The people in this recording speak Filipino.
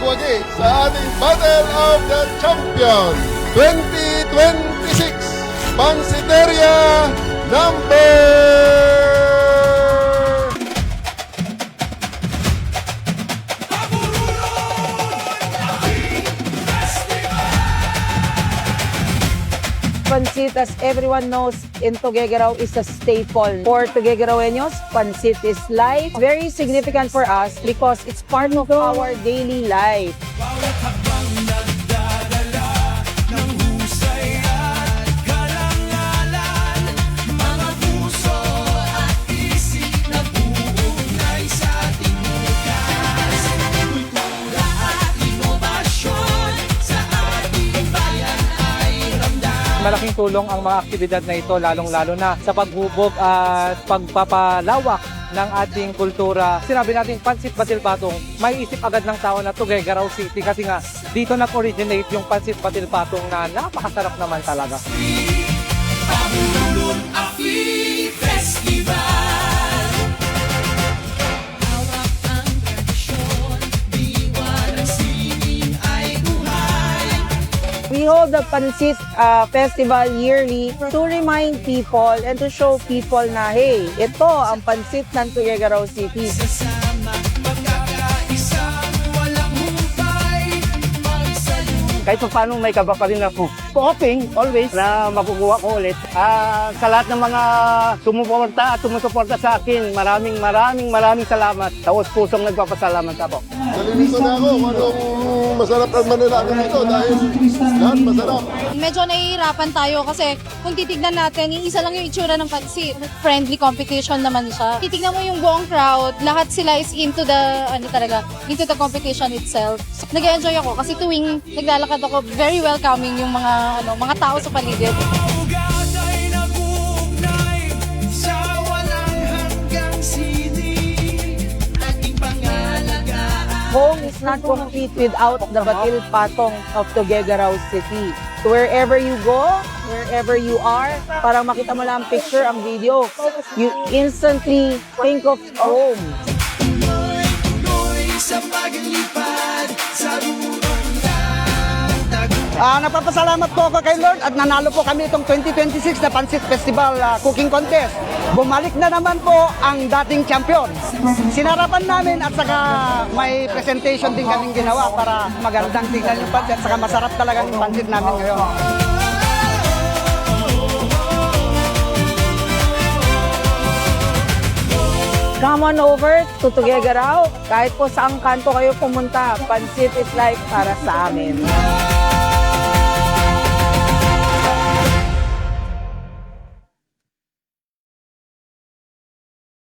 magwagi sa ating Battle of the Champion 2026 Pansiteria number... Pansit, as everyone knows, in Tuguegarao is a staple. For Tuguegaraweños, pansit is life. Very significant for us because it's part of our daily life. Malaking tulong ang mga aktibidad na ito, lalong-lalo na sa paghubog at pagpapalawak ng ating kultura. Sinabi natin Pansit Batil Patong, may isip agad ng tao na Tuguegarao City kasi nga dito nag-originate yung Pansit Batil Patong na napakasarap naman talaga. We hold the Pansit Festival yearly to remind people and to show people na, hey, ito ang pansit ng Tuguegarao City. Kahit pa paano may kaba pa rin ako. Hoping always na makukuha ko ulit. Sa lahat ng mga sumuporta at sumusuporta sa akin, maraming salamat. Taos pusong nagpapasalamat ako. Nalilito na ako kung anong masarap ang manilaki dito dahil lahat masarap. Medyo nahihirapan tayo kasi kung titignan natin, isa lang yung itsura ng pansit. Friendly competition naman siya. Titignan mo yung buong crowd, lahat sila is into the, into the competition itself. Nag-enjoy ako kasi tuwing naglalakad ako, very welcoming yung mga tao sa paligid. Home is not complete without the Batil Patong of Tuguegarao City. Wherever you go, wherever you are, parang makita mo lang ang picture, ang video, you instantly think of home. Nagpapasalamat po ako kay Lord at nanalo po kami itong 2026 na Pansit Festival Cooking Contest. Bumalik na naman po ang dating champion. Sinarapan namin at saka may presentation din kaming ginawa para magandang tingnan yung pansit at saka masarap talaga yung pansit namin ngayon. Come on over to Tuguegarao. Kahit po saang kanto kayo pumunta, pansit is life para sa amin.